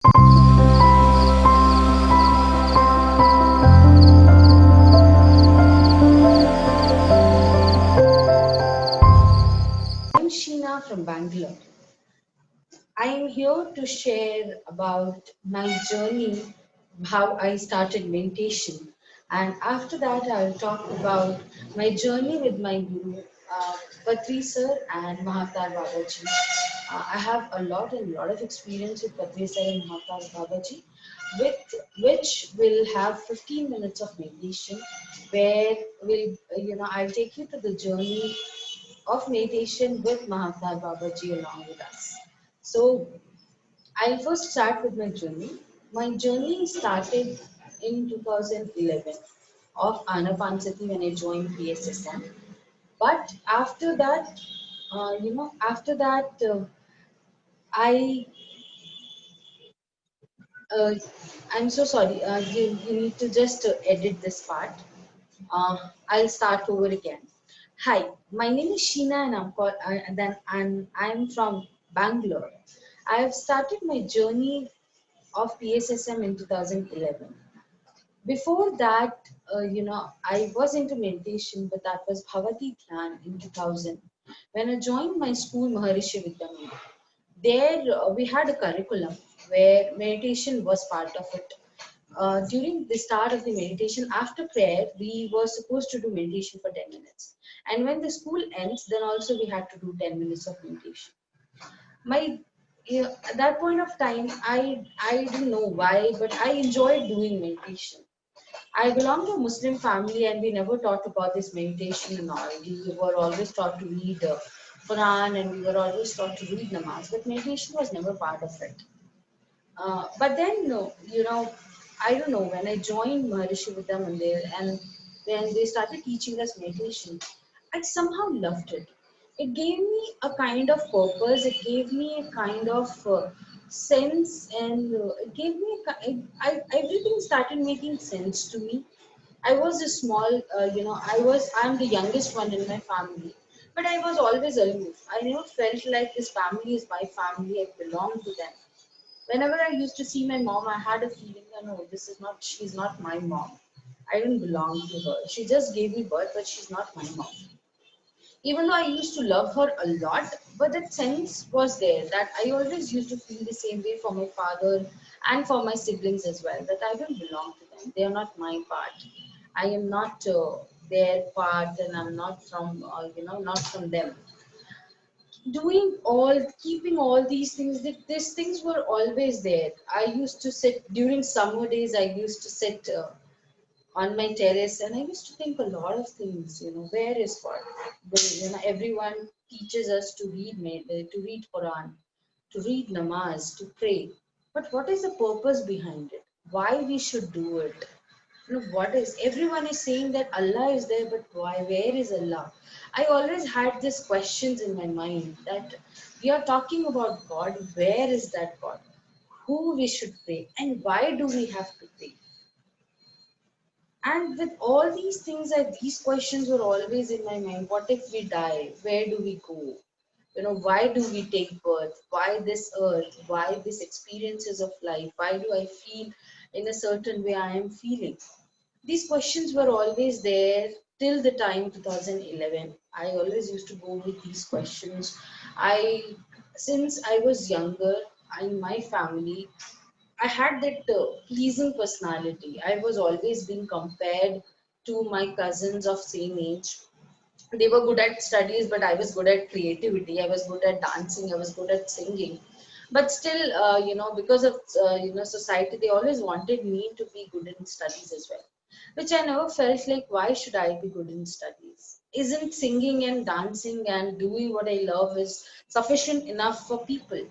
I'm Sheena from Bangalore. I am here to share about my journey, how I started meditation. And after that, I'll talk about my journey with my guru, Patri sir and Mahaavtar Babaji. I have a lot of experience with Patri sir and Mahaavtar Babaji, with which will have 15 minutes of meditation, where I'll take you to the journey of meditation with Mahaavtar Babaji along with us. So I'll first start with my journey. My journey started in 2011 of Anapansati when I joined PSSM. But after that, after that, I uh, I'm so sorry. You need to just edit this part. I'll start over again. Hi, my name is Sheena, and I'm from Bangalore. I have started my journey of PSSM in 2011. Before that, I was into meditation, but that was Bhavati Dhyan in 2000. When I joined my school, Maharishi Vidyamaya, there we had a curriculum where meditation was part of it. During the start of the meditation, after prayer, we were supposed to do meditation for 10 minutes. And when the school ends, then also we had to do 10 minutes of meditation. My At that point of time, I didn't know why, but I enjoyed doing meditation. I belong to a Muslim family, and we never taught about this meditation and all. We were always taught to read Quran, and we were always taught to read namaz, but meditation was never part of it. But then, no, I don't know, when I joined Maharishi Vidya Mandir and when they started teaching us meditation, I somehow loved it. It gave me a kind of purpose, it gave me a kind of sense, and it gave me, everything started making sense to me. I was a small, I'm the youngest one in my family, but I was always aloof. I never felt like this family is my family, I belong to them. Whenever I used to see my mom, I had a feeling that no, she's not my mom. I didn't belong to her. She just gave me birth, but she's not my mom. Even though I used to love her a lot, but that sense was there that I always used to feel the same way for my father and for my siblings as well, that I don't belong to them. They are not my part. I am not their part, and I'm not from, not from them. Doing all keeping all these things, these things were always there. I used to sit during summer days, I used to sit on my terrace, and I used to think a lot of things, where is God? Everyone teaches us to to read Quran, to read namaz, to pray, but what is the purpose behind it? Why we should do it? What is, everyone is saying that Allah is there, but why, where is Allah? I always had these questions in my mind, that we are talking about God, where is that God? Who we should pray, and why do we have to pray? And with all these things, these questions were always in my mind. What if we die? Where do we go? Why do we take birth? Why this earth? Why these experiences of life? Why do I feel in a certain way I am feeling? These questions were always there till the time 2011. I always used to go with these questions. Since I was younger, in my family, I had that pleasing personality. I was always being compared to my cousins of same age. They were good at studies, but I was good at creativity. I was good at dancing. I was good at singing. But still, because of society, they always wanted me to be good in studies as well, which I never felt like, why should I be good in studies? Isn't singing and dancing and doing what I love is sufficient enough for people?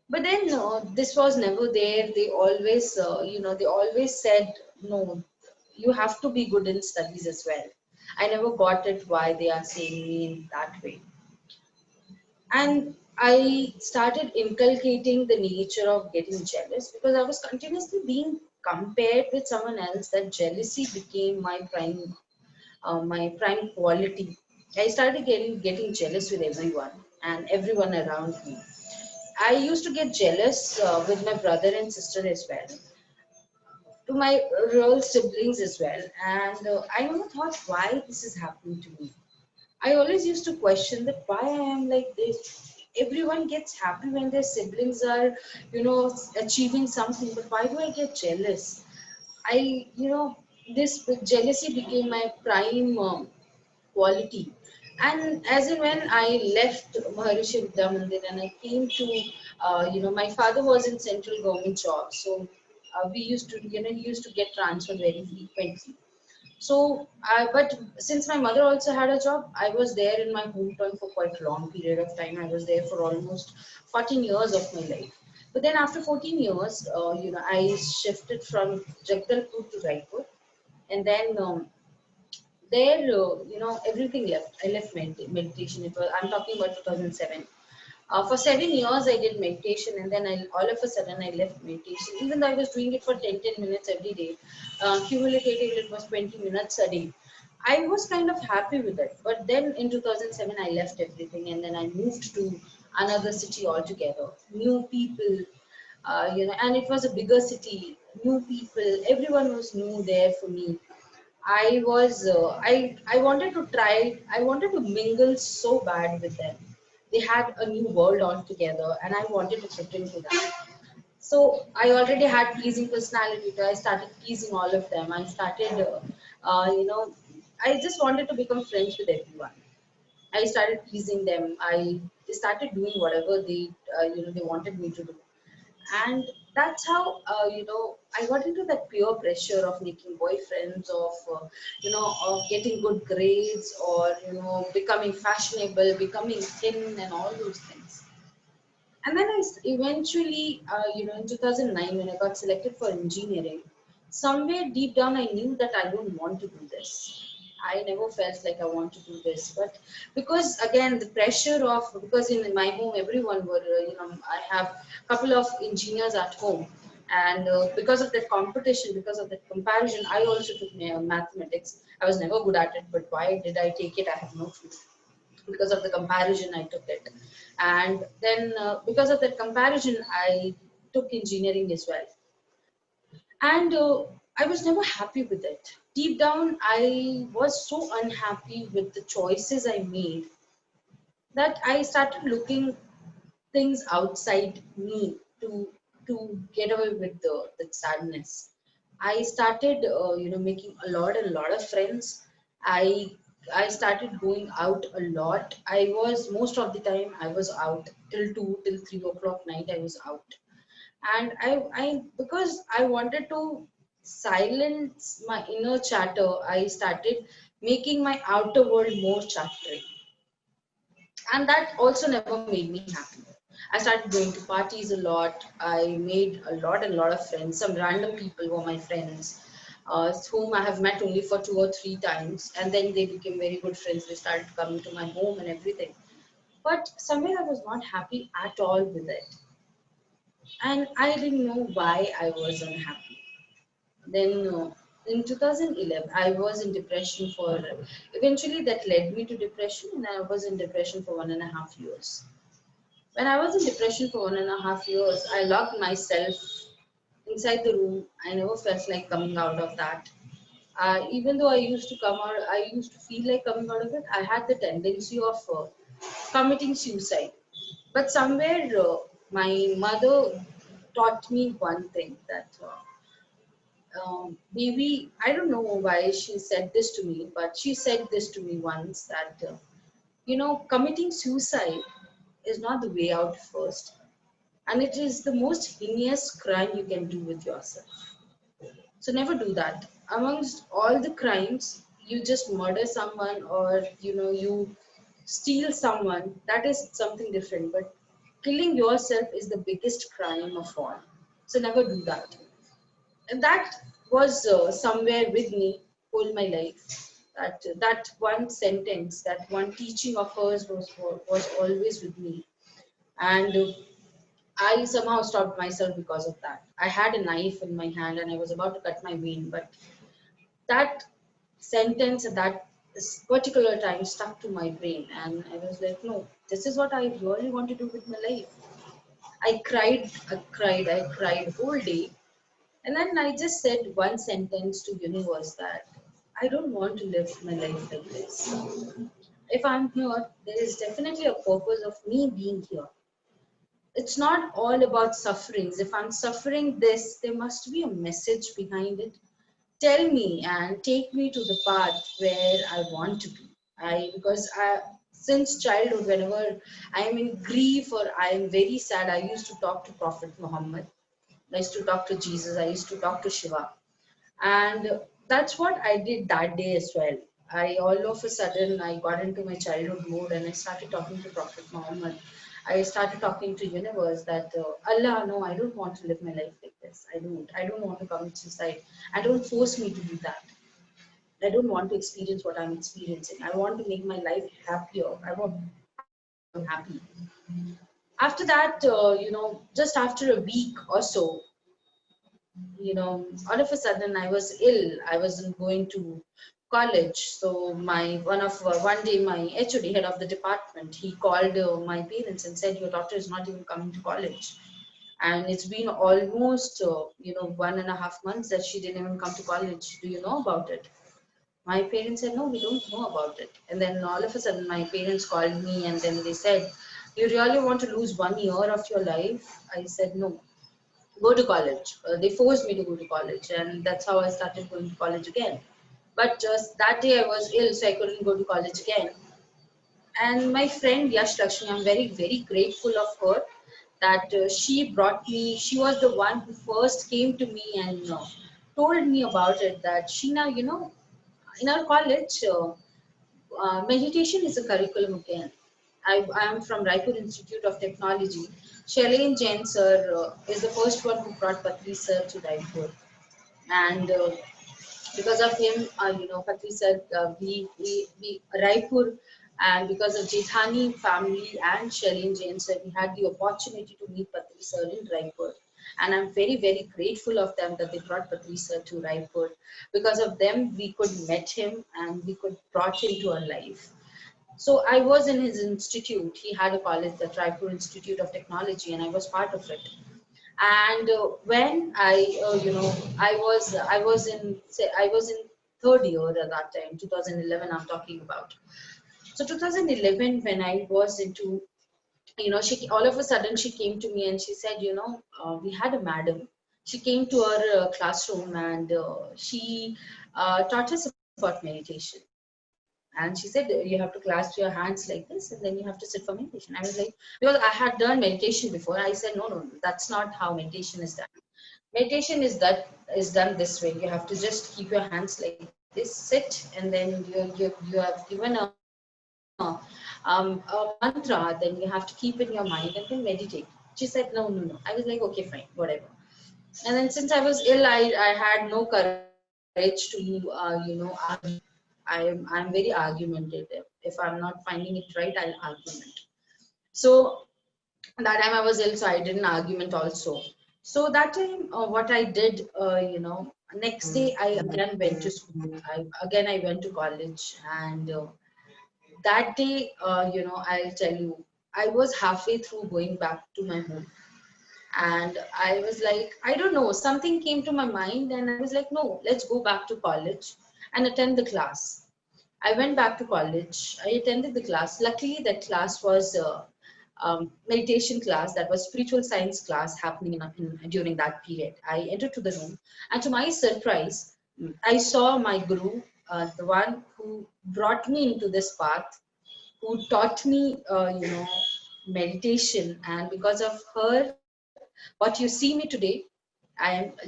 But then this was never there. They always, they always said, no, you have to be good in studies as well. I never got it why they are saying me in that way. And I started inculcating the nature of getting jealous because I was continuously being compared with someone else. That jealousy became my prime quality. I started getting jealous with everyone and everyone around me. I used to get jealous with my brother and sister as well, to my real siblings as well. And I never thought why this is happening to me. I always used to question that why I am like this. Everyone gets happy when their siblings are, achieving something, but why do I get jealous? This jealousy became my prime quality. And as in when I left Maharishi Vidya Mandir and I came to, my father was in central government job, so we used to, he used to get transferred very frequently. So, but since my mother also had a job, I was there in my hometown for quite a long period of time. I was there for almost 14 years of my life. But then after 14 years, I shifted from Jagdalpur to Raipur, and then there, everything left. I left meditation. I'm talking about 2007. For 7 years, I did meditation, and then all of a sudden I left meditation. Even though I was doing it for 10 minutes every day, cumulatively it was 20 minutes a day. I was kind of happy with it. But then in 2007, I left everything, and then I moved to another city altogether. New people, and it was a bigger city. New people, everyone was new there for me. I wanted to try. I wanted to mingle so bad with them. They had a new world altogether, and I wanted to fit into that. So I already had pleasing personality. So I started pleasing all of them. I started, uh, you know, I just wanted to become friends with everyone. I started pleasing them. I started doing whatever they wanted me to do. And that's how I got into that peer pressure of making boyfriends, of getting good grades, or becoming fashionable, becoming thin, and all those things. And then eventually, in 2009, when I got selected for engineering, somewhere deep down I knew that I don't want to do this. I never felt like I want to do this, but because again the pressure of, because in my home everyone were, I have a couple of engineers at home, and because of that competition, because of that comparison, I also took mathematics. I was never good at it, but why did I take it? I have no clue. Because of the comparison I took it, and then because of that comparison I took engineering as well. And I was never happy with it. Deep down I was so unhappy with the choices I made that I started looking things outside me to get away with the sadness. I started, making a lot of friends. I I started going out a lot. I was most of the time I was out till 2 till 3 o'clock night. I was out, and I because I wanted to silence my inner chatter. I started making my outer world more chattery, and that also never made me happy. I started going to parties a lot. I made a lot of friends. Some random people were my friends, whom I have met only for 2 or 3 times, and then they became very good friends. They started coming to my home and everything. But somewhere I was not happy at all with it, and I didn't know why I was unhappy. Then in 2011, I was in depression for. Eventually, that led me to depression, and I was in depression for 1.5 years. When I was in depression for 1.5 years, I locked myself inside the room. I never felt like coming out of that. Even though I used to come out, I used to feel like coming out of it. I had the tendency of committing suicide. But somewhere, my mother taught me one thing that maybe I don't know why she said this to me, but she said this to me once that committing suicide is not the way out first, and it is the most heinous crime you can do with yourself. So never do that. Amongst all the crimes, you just murder someone, or you steal someone. That is something different. But killing yourself is the biggest crime of all. So never do that. And that was somewhere with me all my life. That one sentence, that one teaching of hers was always with me, and I somehow stopped myself because of that. I had a knife in my hand and I was about to cut my vein, but that sentence at that particular time stuck to my brain, and I was like, no, this is what I really want to do with my life. I cried whole day. And then I just said one sentence to universe that I don't want to live my life like this. If I'm here, there is definitely a purpose of me being here. It's not all about sufferings. If I'm suffering this, there must be a message behind it. Tell me and take me to the path where I want to be. Since childhood, whenever I am in grief or I am very sad, I used to talk to Prophet Muhammad. I used to talk to Jesus. I used to talk to Shiva. And that's what I did that day as well. I all of a sudden I got into my childhood mood and I started talking to Prophet Muhammad. I started talking to universe that Allah, no, I don't want to live my life like this. I don't want to commit suicide. I don't force me to do that. I don't want to experience what I'm experiencing. I want to make my life happier. I'm happy. After that, just after a week or so, all of a sudden I was ill. I wasn't going to college. So one day my HOD, head of the department, he called my parents and said, "Your daughter is not even coming to college." And it's been almost 1.5 months that she didn't even come to college. Do you know about it? My parents said, "No, we don't know about it." And then all of a sudden my parents called me and then they said, "You really want to lose 1 year of your life?" I said, "No, go to college." They forced me to go to college, and that's how I started going to college again. But just that day I was ill, so I couldn't go to college again. And my friend Yash Lakshmi, I'm very, very grateful of her that she brought me, she was the one who first came to me and told me about it. That Sheena, in our college, meditation is a curriculum again. I am from Raipur Institute of Technology. Shailen Jain sir is the first one who brought Patri sir to Raipur. And because of him, Patri sir, we Raipur, and because of Jethani family and Shailen Jain sir, we had the opportunity to meet Patri sir in Raipur. And I'm very, very grateful of them that they brought Patri sir to Raipur. Because of them, we could met him and we could brought him to our life. So I was in his institute. He had a college, the Raipur Institute of Technology, and I was part of it. And when I was in third year at that time, 2011. I'm talking about. So 2011, when I was into, she all of a sudden she came to me and she said, we had a madam. She came to our classroom and she taught us about meditation. And she said, you have to clasp your hands like this and then you have to sit for meditation. I was like, because I had done meditation before. I said, no, no, no, that's not how meditation is done. Meditation is done this way. You have to just keep your hands like this, sit, and then you have given a mantra. Then you have to keep in your mind and then meditate. She said, no, no, no. I was like, okay, fine, whatever. And then since I was ill, I had no courage to argue. I'm very argumentative. If I'm not finding it right, I'll argument. So that time I was ill, so I did an argument also. So that time, what I did, next day I again went to school. I went to college, and that day, I'll tell you, I was halfway through going back to my home, and I was like, I don't know, something came to my mind, and I was like, no, let's go back to college and attend the class. I went back to college. I attended the class. Luckily, that class was meditation class. That was spiritual science class happening during that period. I entered to the room, and to my surprise, I saw my guru, the one who brought me into this path, who taught me, meditation. And because of her, what you see me today,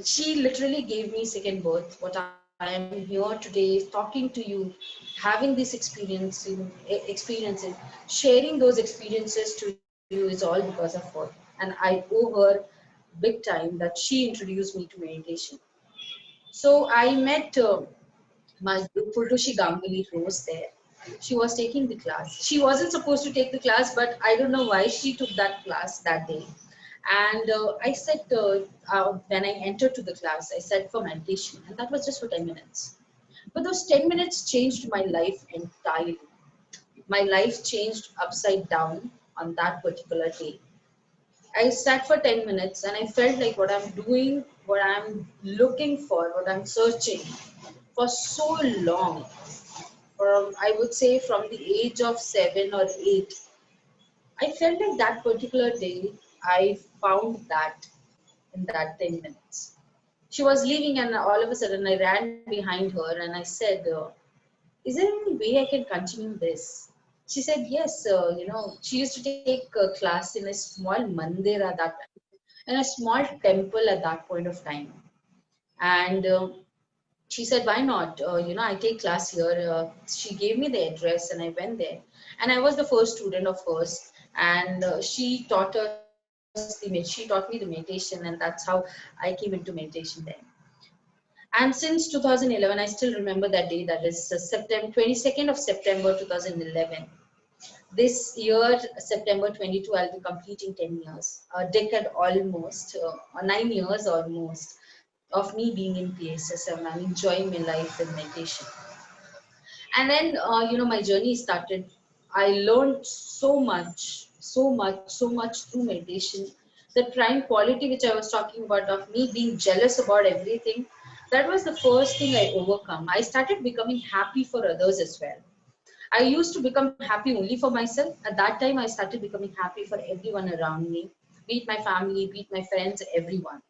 she literally gave me second birth. What I am here today talking to you, having this experiences, sharing those experiences to you is all because of her. And I owe her big time that she introduced me to meditation. So I met my Pultushi Ganguly Rose there. She was taking the class. She wasn't supposed to take the class, but I don't know why she took that class that day. And I said, when I entered to the class, I said for meditation, and that was just for 10 minutes. But those 10 minutes changed my life entirely. My life changed upside down on that particular day. I sat for 10 minutes and I felt like what I'm doing, what I'm looking for, what I'm searching for so long, from I would say from the age of 7 or 8, I felt like that particular day I found that in that 10 minutes. She was leaving and all of a sudden I ran behind her and I said, is there any way I can continue this? She said, yes, she used to take a class in a small mandir at that time, in a small temple at that point of time. And she said, why not? I take class here. She gave me the address and I went there. And I was the first student of hers. And she taught me the meditation, and that's how I came into meditation then. And since 2011, I still remember that day, that is September 22nd of September 2011. This year, September 22, I'll be completing 10 years, a decade almost, or 9 years almost, of me being in PSSM and enjoying my life in meditation. And then, my journey started. I learned so much through meditation. The prime quality which I was talking about of me being jealous about everything, that was the first thing I overcome. I started becoming happy for others as well. I used to become happy only for myself. At that time, I started becoming happy for everyone around me, be it my family, be it my friends, everyone.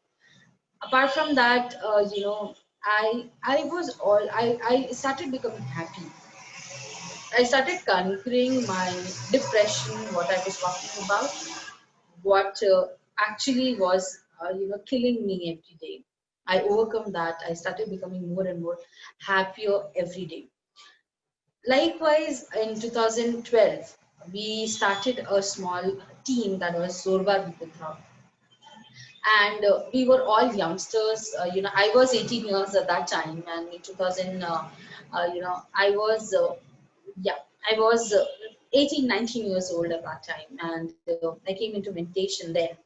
Apart from that, I was all I started becoming happy. I started conquering my depression, what I was talking about, what actually was killing me every day. I overcome that. I started becoming more and more happier every day. Likewise, in 2012, we started a small team that was Zorba Viputha, and we were all youngsters. I was 18 years at that time, and in 2000, I was, yeah, I was 18, 19 years old at that time, and I came into meditation there.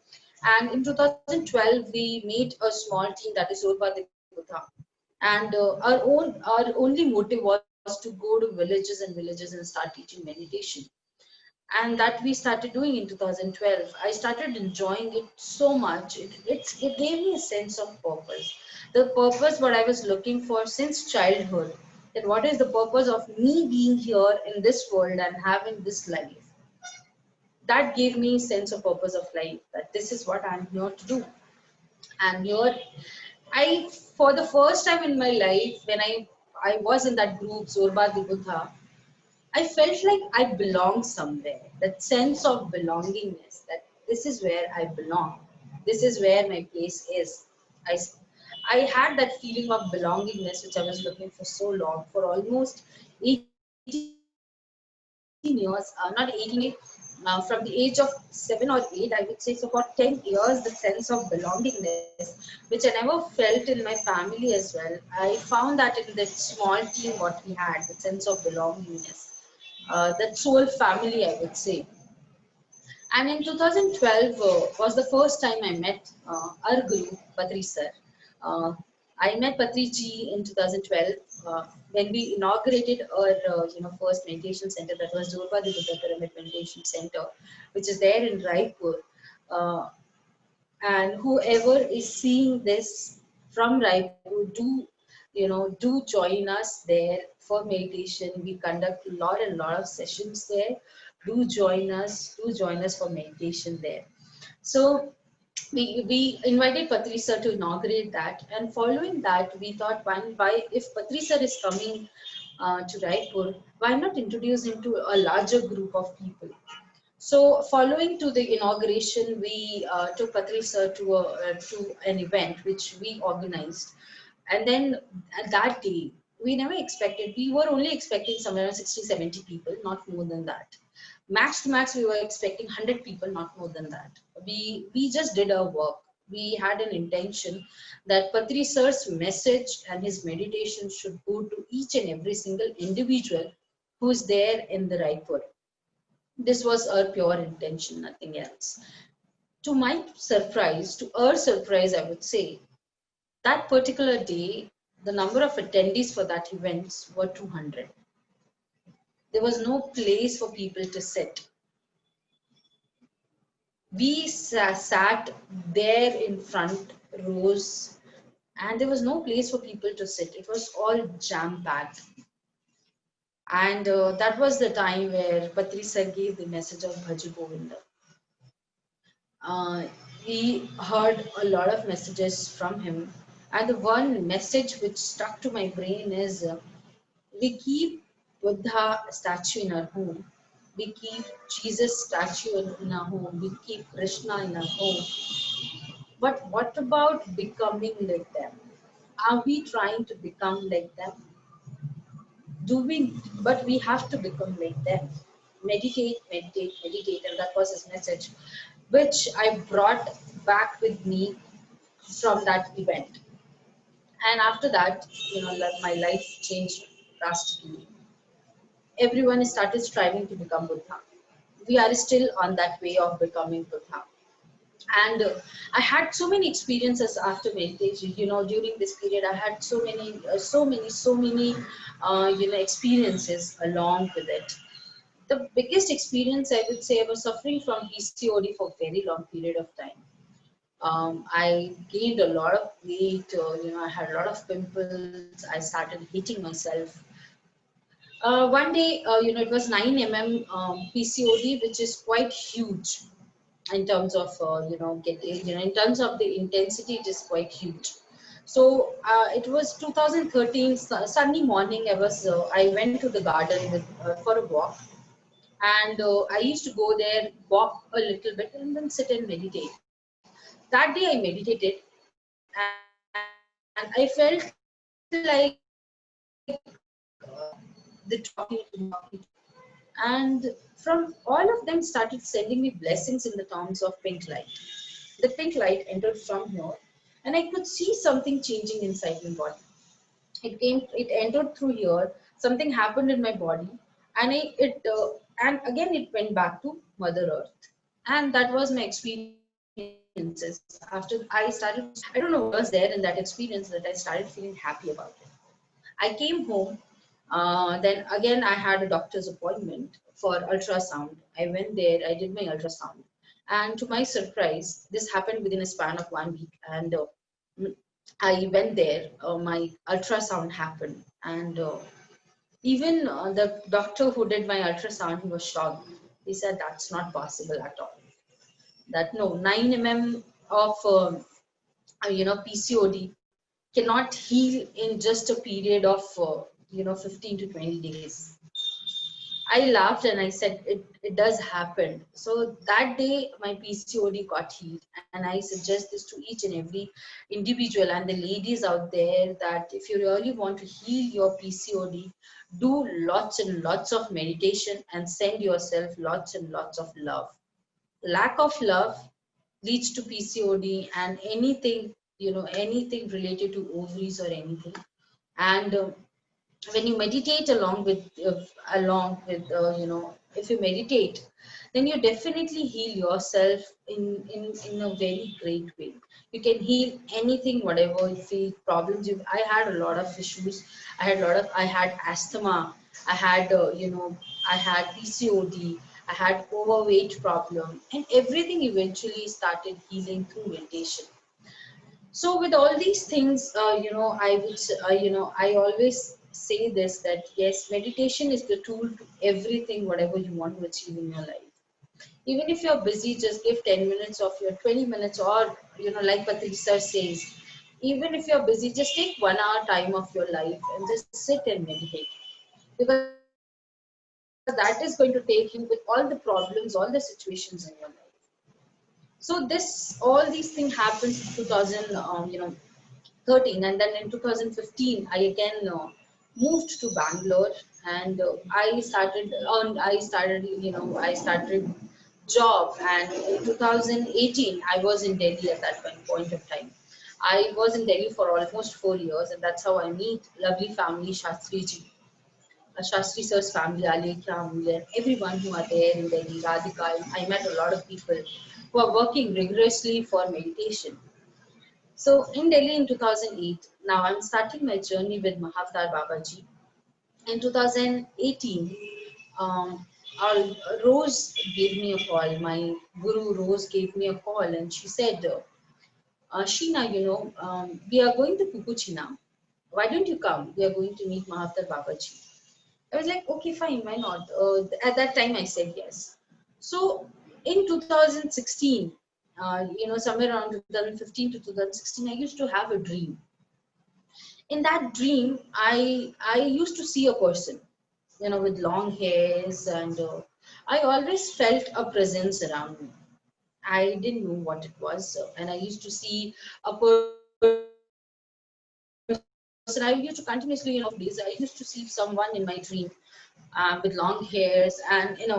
And in 2012, we made a small team that is Zorba Viputha, and our only motive was to go to villages and villages and start teaching meditation, and that we started doing in 2012. I started enjoying it so much. It gave me a sense of purpose, the purpose what I was looking for since childhood, that what is the purpose of me being here in this world and having this life. That gave me a sense of purpose of life, that this is what I'm here to do. And here I, for the first time in my life, when I was in that group Zorba Dibutha, I felt like I belong somewhere. That sense of belongingness, that this is where I belong. This is where my place is. I, I had that feeling of belongingness which I was looking for so long, for almost 18 years, not 18 years, from the age of 7 or 8, I would say, so about 10 years, the sense of belongingness, which I never felt in my family as well. I found that in that small team what we had, the sense of belongingness, that soul family, I would say. And in 2012 was the first time I met our guru, Patri sir. Uh, I met Patri ji in 2012 when we inaugurated our first meditation center, that was Zorba Buddha Pyramid Meditation Center, which is there in Raipur. Uh, and whoever is seeing this from Raipur, do join us there for meditation. We conduct a lot and lot of sessions there. Do join us for meditation there. So we invited Patri sir to inaugurate that, and following that we thought, why if Patri sir is coming to Raipur, why not introduce him to a larger group of people. So, following to the inauguration, we took Patri sir to an event which we organized, and then at that day, we never expected. We were only expecting somewhere around 60, 70 people, not more than that. Max to max, we were expecting 100 people, not more than that. We just did our work. We had an intention that Patri sir's message and his meditation should go to each and every single individual who is there in the Raipur. This was our pure intention, nothing else. To my surprise, to our surprise, I would say, that particular day, the number of attendees for that event were 200. There was no place for people to sit. We sat there in front rows, and there was no place for people to sit. It was all jam packed. And that was the time where Patri Sir gave the message of Bhaja Govinda. Uh, we heard a lot of messages from him, and the one message which stuck to my brain is we keep Buddha statue in our home, we keep Jesus statue in our home, we keep Krishna in our home, but what about becoming like them? Are we trying to become like them? Do we? But we have to become like them. Meditate, meditate, meditate, and that was his message, which I brought back with me from that event. And after that, my life changed drastically. Everyone started striving to become Buddha. We are still on that way of becoming Buddha. And I had so many experiences after meditation. During this period, I had so many experiences along with it. The biggest experience, I would say, I was suffering from PCOD for a very long period of time. I gained a lot of weight. I had a lot of pimples. I started hating myself. One day, it was 9 PCOD, which is quite huge in terms of in terms of the intensity. It is quite huge. So it was 2013 sunny morning. I went to the garden for a walk, and I used to go there, walk a little bit, and then sit and meditate. That day I meditated, and I felt like the talking to me. And from all of them started sending me blessings in the terms of pink light. The pink light entered from here, and I could see something changing inside my body. It entered through here. Something happened in my body, and and again it went back to Mother Earth. And that was my experiences. After I started, I don't know what was there in that experience that I started feeling happy about it. I came home. Then again, I had a doctor's appointment for ultrasound. I went there, I did my ultrasound. And to my surprise, this happened within a span of 1 week. And I went there, my ultrasound happened. And even the doctor who did my ultrasound, he was shocked. He said, that's not possible at all. That no, 9 of PCOD cannot heal in just a period of 15 to 20 days. I laughed and I said it does happen. So that day my PCOD got healed, and I suggest this to each and every individual and the ladies out there that if you really want to heal your PCOD, do lots and lots of meditation and send yourself lots and lots of love. Lack of love leads to PCOD and anything related to ovaries or anything. And when you meditate along with if you meditate, then you definitely heal yourself in a very great way. You can heal anything, whatever you feel problems you. I had a lot of issues. I had asthma. I had I had PCOD. I had overweight problem, and everything eventually started healing through meditation. So with all these things, I would, I always say this, that yes, meditation is the tool to everything, whatever you want to achieve in your life. Even if you're busy, just give 10 minutes of your 20 minutes, or, like Patri sir says, even if you're busy, just take 1 hour time of your life and just sit and meditate. Because that is going to take you with all the problems, all the situations in your life. So all these things happens in 2013, and then in 2015 I again moved to Bangalore, and I started job, and in 2018 I was in Delhi at that point of time. I was in Delhi for almost 4 years, and that's how I meet lovely family Shastriji. Shastri sir's family, Alekhya, Amul, and everyone who are there in Delhi, Radhika. I met a lot of people who are working rigorously for meditation. So in Delhi in 2008, now I'm starting my journey with Mahaavtar Babaji. In 2018, Rose gave me a call. My guru Rose gave me a call, and she said, Sheena, we are going to Kukuchina. Why don't you come? We are going to meet Mahaavtar Babaji. I was like, okay, fine, why not? At that time, I said yes. So in 2016, somewhere around 2015 to 2016, I used to have a dream. In that dream, I used to see a person, with long hairs, and I always felt a presence around me. I didn't know what it was, and I used to see a person. I used to continuously, for days, I used to see someone in my dream with long hairs and in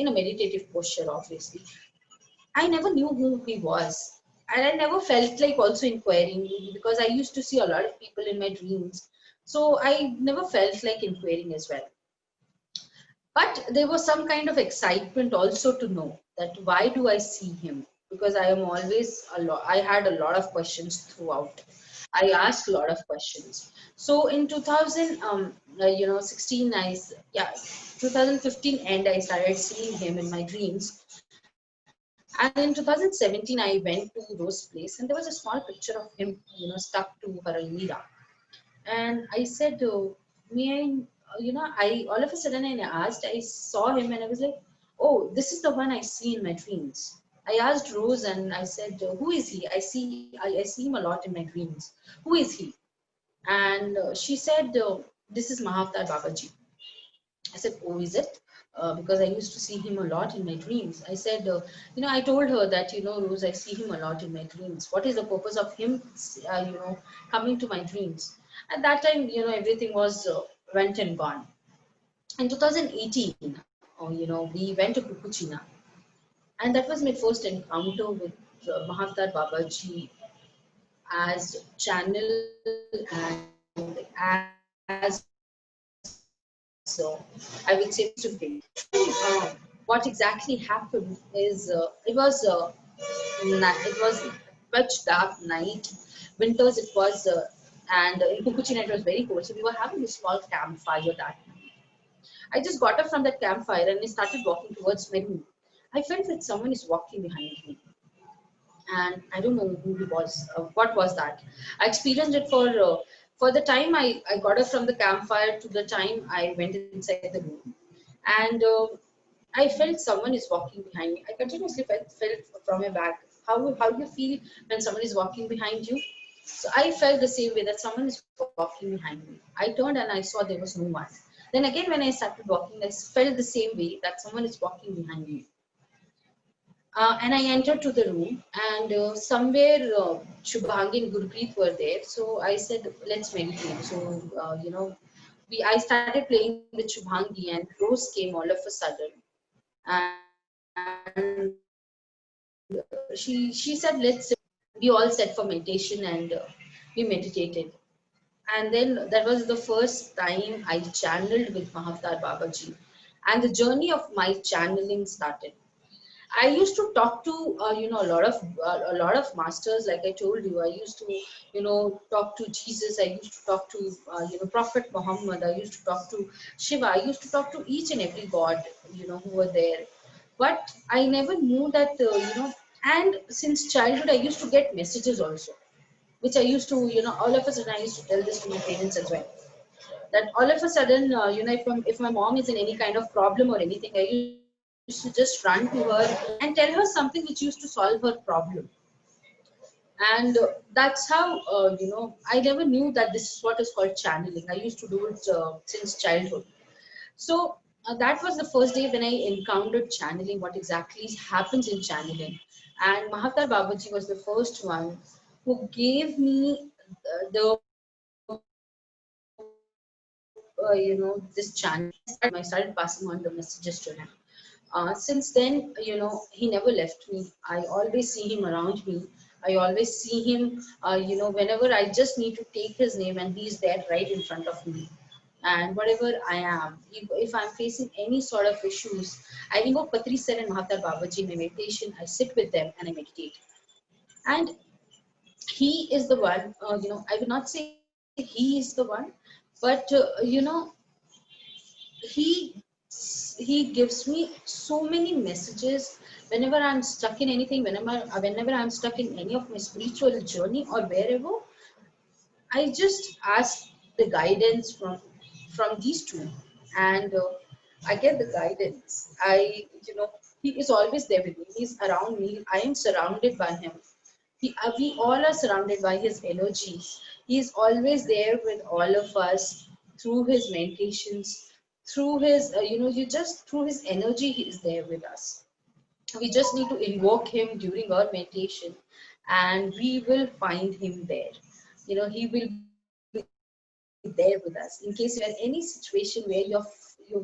a meditative posture, obviously. I never knew who he was. And I never felt like also inquiring because I used to see a lot of people in my dreams. So I never felt like inquiring as well. But there was some kind of excitement also to know that why do I see him? Because I am always I had a lot of questions throughout. I asked a lot of questions. So in 16, 2015 end, I started seeing him in my dreams. And in 2017, I went to Rose's place, and there was a small picture of him, stuck to her almirah. And I said, may I all of a sudden I asked, I saw him and I was like, oh, this is the one I see in my dreams. I asked Rose and I said, who is he? I see him a lot in my dreams. Who is he? And she said, this is Mahaavtar Babaji. I said, oh, is it? Because I used to see him a lot in my dreams. I said, I told her that, Rose, I see him a lot in my dreams. What is the purpose of him, coming to my dreams? At that time, everything was went and gone. In 2018, we went to Kukuchina. And that was my first encounter with Mahaavtar Babaji as channel and as, I would say, face to face. What exactly happened is it was much dark night, winters it was, and in Kukuchina it was very cold. So we were having a small campfire that night. I just got up from that campfire and I started walking towards my room. I felt that someone is walking behind me, and I don't know who he was. What was that? I experienced it for the time I got up from the campfire to the time I went inside the room, and I felt someone is walking behind me. I continuously felt from my back. How do you feel when someone is walking behind you? So I felt the same way that someone is walking behind me. I turned and I saw there was no one. Then again, when I started walking, I felt the same way that someone is walking behind me. And I entered to the room, and somewhere Shubhangi and Gurpreet were there. So I said, let's meditate. So, I started playing with Shubhangi, and Rose came all of a sudden. And she said, let's sit. We all sat for meditation, and we meditated. And then that was the first time I channeled with Mahaavtar Babaji. And the journey of my channeling started. I used to talk to a lot of masters, like I told you. I used to talk to Jesus. I used to talk to Prophet Muhammad. I used to talk to Shiva. I used to talk to each and every god who were there. But I never knew that And since childhood, I used to get messages also, which I used to all of a sudden I used to tell this to my parents as well, that all of a sudden, if my mom is in any kind of problem or anything, I used to just run to her and tell her something which used to solve her problem. And that's how, I never knew that this is what is called channeling. I used to do it since childhood. So that was the first day when I encountered channeling, what exactly happens in channeling. And Mahaavtar Babaji was the first one who gave me this channel. I started passing on the messages to him. Since then, he never left me. I always see him around me. I always see him, whenever I just need to take his name and he's there right in front of me. And whatever I am, if I'm facing any sort of issues, I invoke Patri Sir and Mahaavtar Babaji in my meditation. I sit with them and I meditate. And he is the one, I would not say he is the one, but, he he gives me so many messages whenever I'm stuck in anything, whenever I'm stuck in any of my spiritual journey or wherever. I just ask the guidance from these two, and I get the guidance. He is always there with me. He's around me. I am surrounded by him. We all are surrounded by his energies. He is always there with all of us through his meditations, through his, you just through his energy. He is there with us. We just need to invoke him during our meditation, and we will find him there. He will be there with us in case you're in any situation where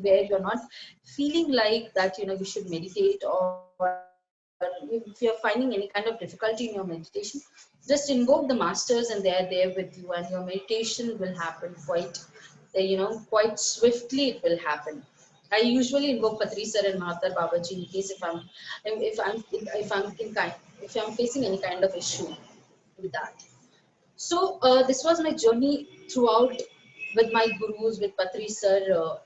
where you're not feeling like that, you should meditate, or if you're finding any kind of difficulty in your meditation, just invoke the masters and they are there with you, and your meditation will happen quite swiftly. It will happen. I usually invoke Patri sir and Mahaavtar Babaji in case if I'm facing any kind of issue with that. So this was my journey throughout with my gurus, with Patri sir.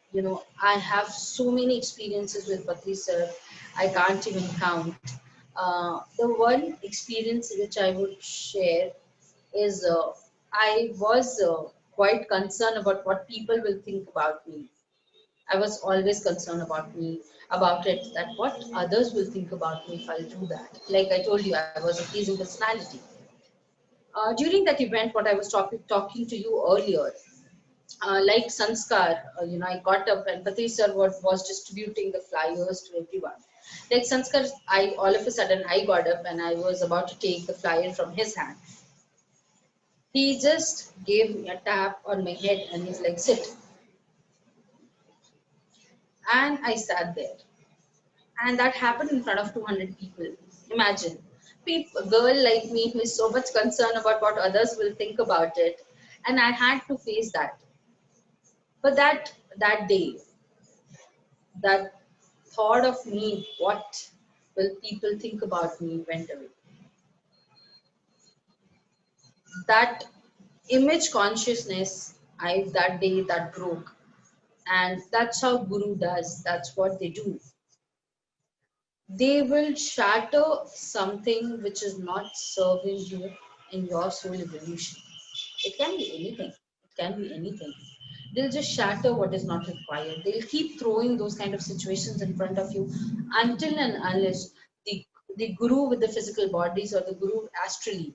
I have so many experiences with Patri sir. I can't even count. The one experience which I would share is I was quite concerned about what people will think about me. I was always concerned about it, that what others will think about me if I do that. Like I told you, I was a pleasing personality. During that event, what I was talking to you earlier, like Sanskar, I got up and Patri sir was distributing the flyers to everyone. Like Sanskar, all of a sudden I got up and I was about to take the flyer from his hand. He just gave me a tap on my head and he's like, sit. And I sat there. And that happened in front of 200 people. Imagine. A girl like me who is so much concerned about what others will think about it. And I had to face that. But that day, that thought of me, what will people think about me, went away. That image consciousness, that day that broke. And that's how Guru does. That's what they do. They will shatter something which is not serving you in your soul evolution. It can be anything. It can be anything. They'll just shatter what is not required. They'll keep throwing those kind of situations in front of you until and unless the guru with the physical bodies or the guru astrally,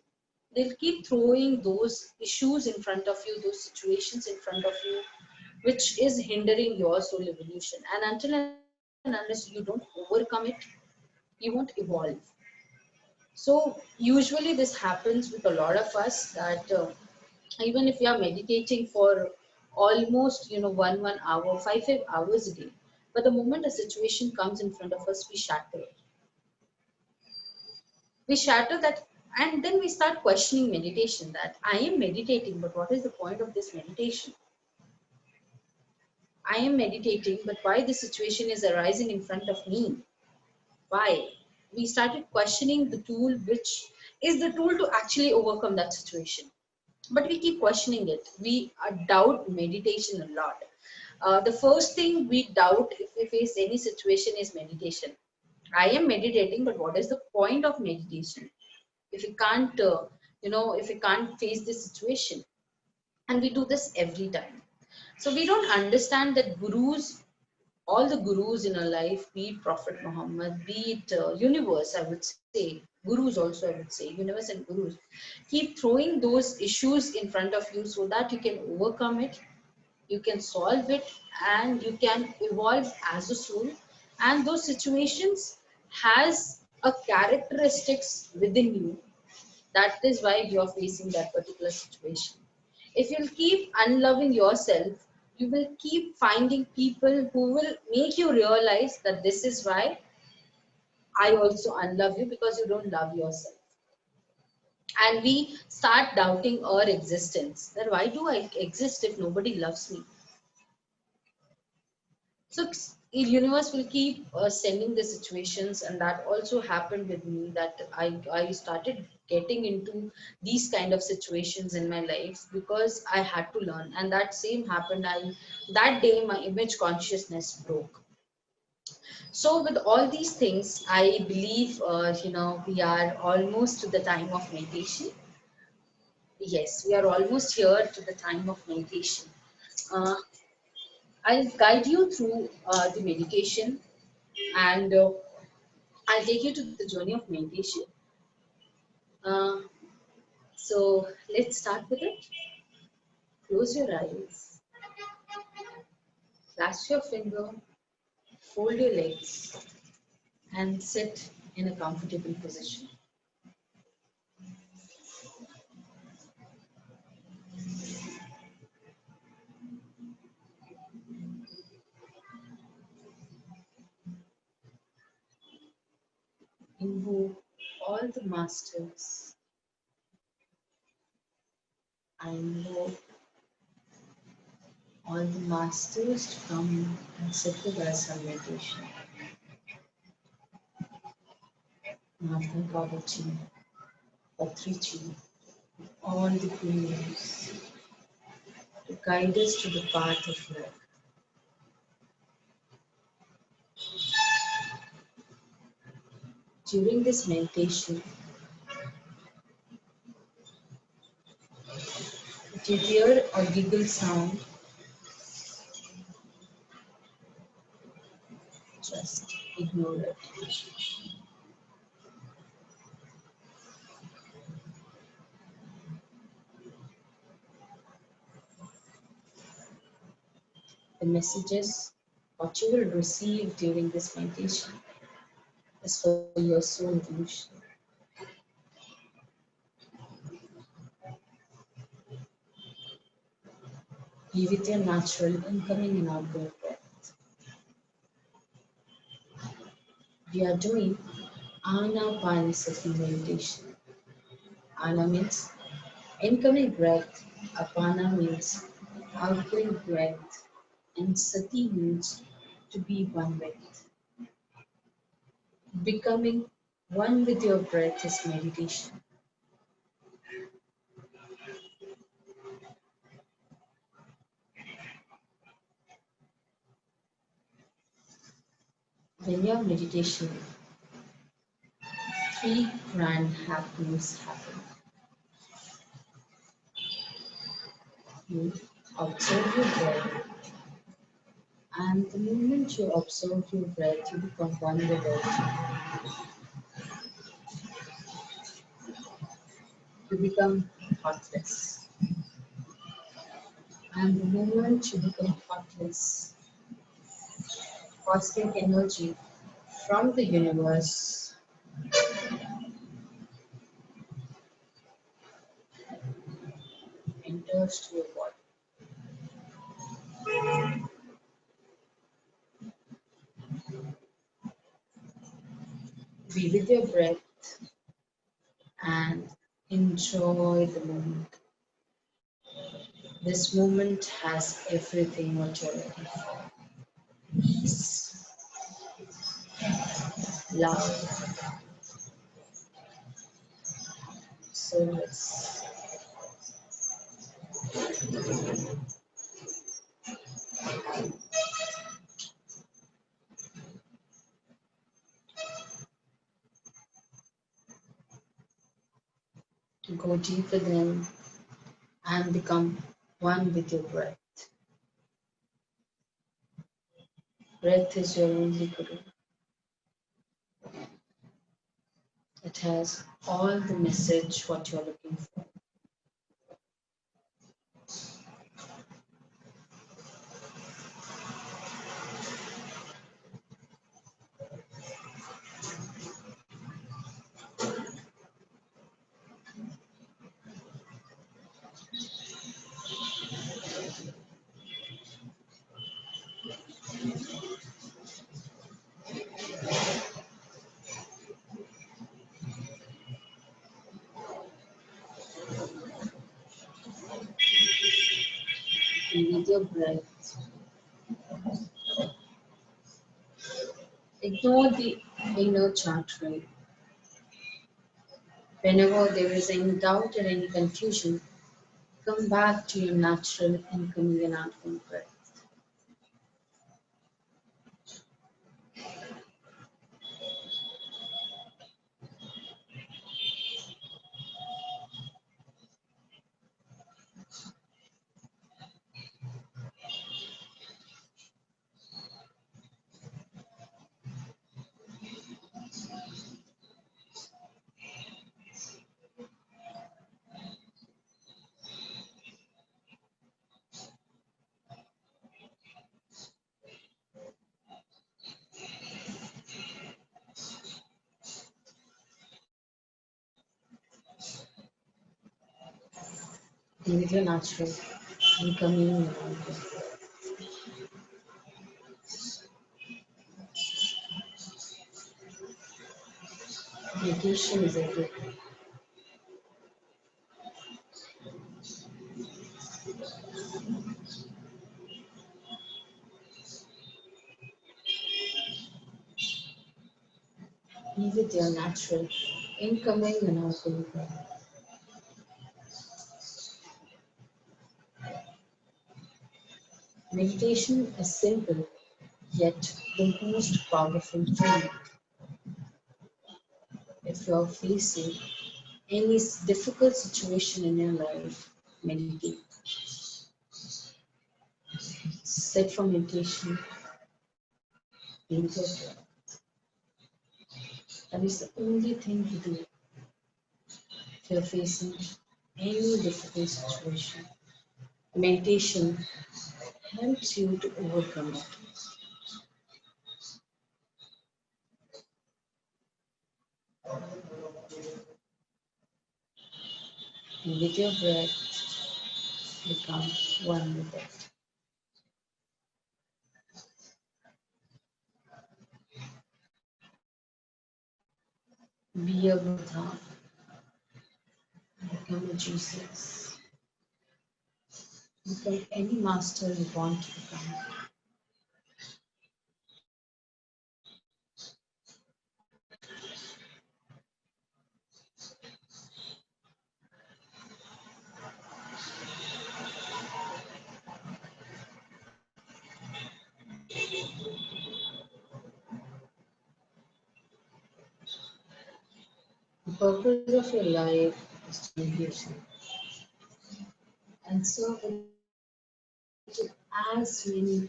they'll keep throwing those issues in front of you, those situations in front of you, which is hindering your soul evolution. And until and unless you don't overcome it, you won't evolve. So usually this happens with a lot of us, that even if we are meditating for almost 1 hour, 5 hours a day, but the moment a situation comes in front of us, we shatter that, and then we start questioning meditation, that I am meditating, but what is the point of this meditation? I am meditating, but why this situation is arising in front of me? Why? We started questioning the tool, which is the tool to actually overcome that situation. But we keep questioning it. We doubt meditation a lot. The first thing we doubt if we face any situation is meditation. I am meditating, but what is the point of meditation if we can't, if we can't face this situation? And we do this every time. So we don't understand that all the gurus in our life, be it Prophet Muhammad, be it universe, I would say, gurus also, I would say, universe and gurus, keep throwing those issues in front of you so that you can overcome it, you can solve it, and you can evolve as a soul. And those situations has a characteristics within you. That is why you are facing that particular situation. If you'll keep unloving yourself, you will keep finding people who will make you realize that this is why I also unlove you, because you don't love yourself. And we start doubting our existence. That why do I exist if nobody loves me? So universe will keep sending the situations, and that also happened with me, that I started getting into these kind of situations in my life because I had to learn. And that same happened, that day my image consciousness broke. So with all these things, I believe, we are almost to the time of meditation. Yes, we are almost here to the time of meditation. Uh, I'll guide you through the meditation, and I'll take you to the journey of meditation. Uh, so let's start with it. Close your eyes, clasp your finger, fold your legs, and sit in a comfortable position. Invoke all the masters. I invoke all the masters to come and sit with us on meditation. Mahaavtar, Babaji, Patriji, all the gurus to guide us to the path of life. During this meditation, if you hear a giggle sound, just ignore it. The messages, what you will receive during this meditation, is for your soul evolution. Be with your natural incoming and outgoing breath. We are doing Anapanasati meditation. Ana means incoming breath, Apana means outgoing breath, and Sati means to be one with. Becoming one with your breath is meditation. When you're meditation, three grand happenings happen. You observe your breath, and the moment you observe your breath, you become one with it. You become thoughtless. And the moment you become thoughtless, cosmic energy from the universe enters to your body. Be with your breath and enjoy the moment. This moment has everything what you're looking for. Peace, love, service. To go deep within and become one with your breath. Breath is your only guru. It has all the message what you're looking for. And with your breath, ignore the inner chattering. Whenever there is any doubt or any confusion, come back to your natural incoming and outgoing breath. Be with your natural, becoming. Meditation is everything. Be with your natural, incoming and outgoing. Meditation is simple, yet the most powerful tool. If you are facing any difficult situation in your life, meditate. Sit for meditation, be with your breath. That is the only thing you do if you are facing any difficult situation. Meditation helps you to overcome it. And with your breath, become one with it. Be a Buddha, become a Jesus, become any master you want to become. The purpose of your life is to meditation and serve to as many.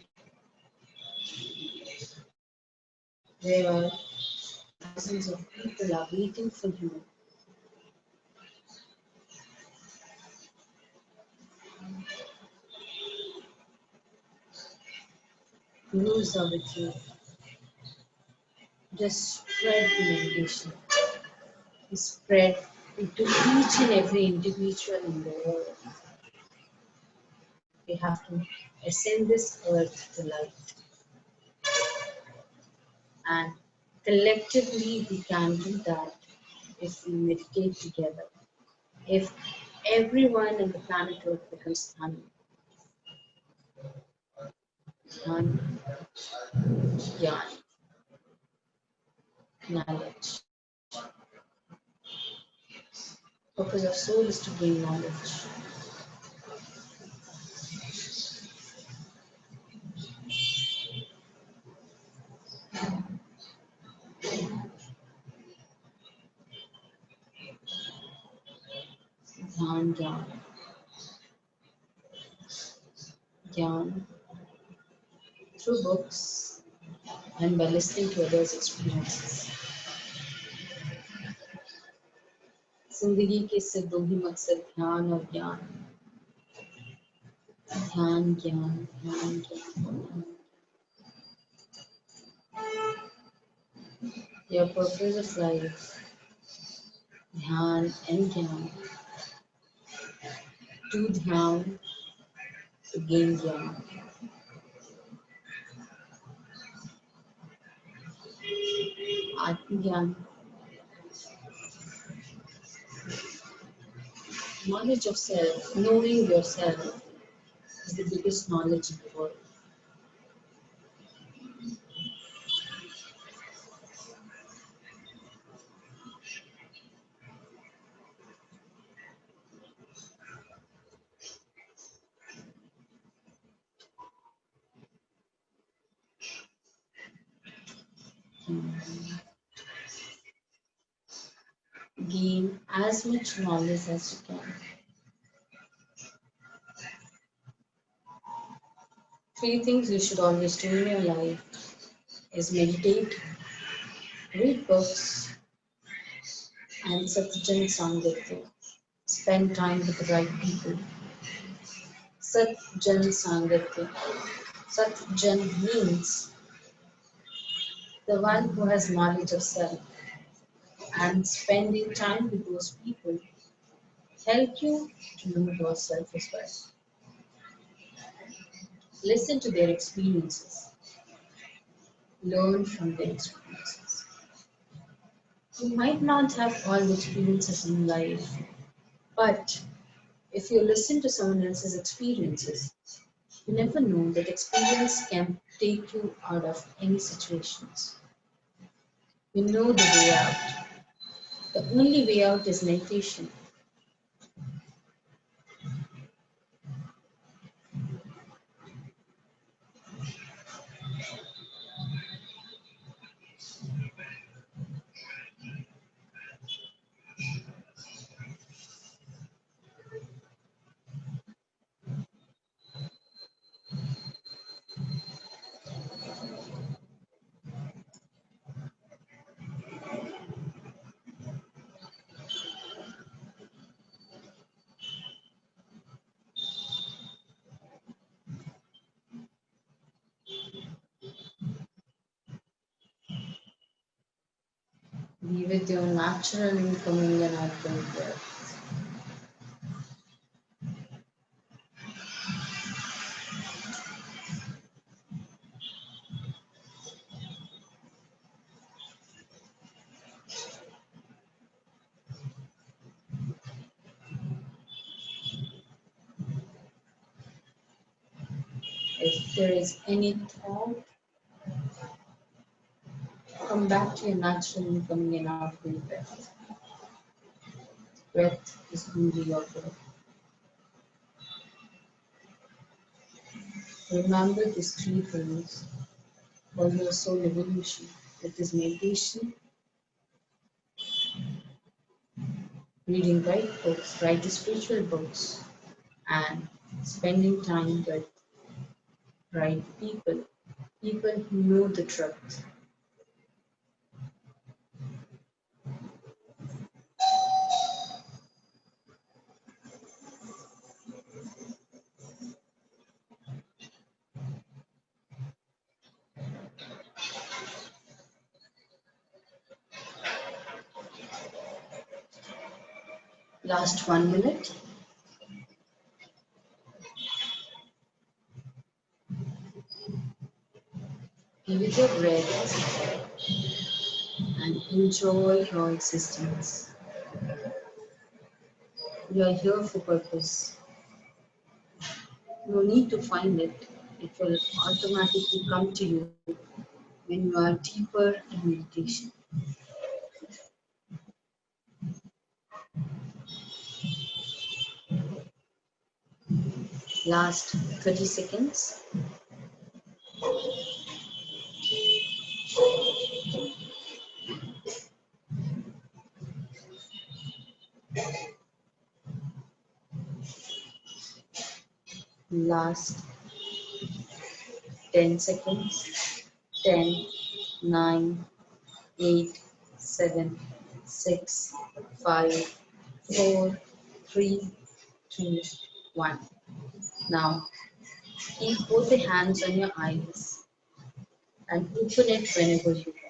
There are thousands of people are waiting for you. Gurus are with you. Just spread the meditation. Spread into each and every individual in the world. We have to ascend this earth to light. And collectively we can do that if we meditate together. If everyone on the planet Earth becomes Dhani. Dhani, Gyan, knowledge. Purpose of soul is to gain knowledge. Dhyan, Gyan. Gyan through books and by listening to others' experiences. जिंदगी के सिर्फ दो ही मकसद ध्यान और ज्ञान. ध्यान ज्ञान ध्यान ज्ञान. Your purpose of life, ध्यान and ज्ञान. Do ध्यान to gain ज्ञान. Atma-Gyan. Knowledge of self, knowing yourself, is the biggest knowledge in the world. Gain as much knowledge as you can. Three things you should always do in your life is meditate, read books, and Satjan Sanghatya. Spend time with the right people. Satjan Sanghatya. Satjan means the one who has knowledge of self, and spending time with those people help you to know yourself as well. Listen to their experiences, learn from their experiences. You might not have all the experiences in life, but if you listen to someone else's experiences, you never know that experience can take you out of any situations. You know the way out. The only way out is meditation. Be with your natural incoming and outgoing breath. If there is any thought, come back to your natural incoming and outgoing breath. Breath is only your breath. Remember these three things for your soul evolution. That is meditation, reading right books, write spiritual books, and spending time with right people, people who know the truth. Last 1 minute. Be with your breath and enjoy your existence. You are here for purpose. No need to find it. It will automatically come to you when you are deeper in meditation. Last 30 seconds. Last 10 seconds. 10, 9, 8, 7, 6, 5, 4, 3, 2, 1. Now, keep both the hands on your eyes and open it whenever you want.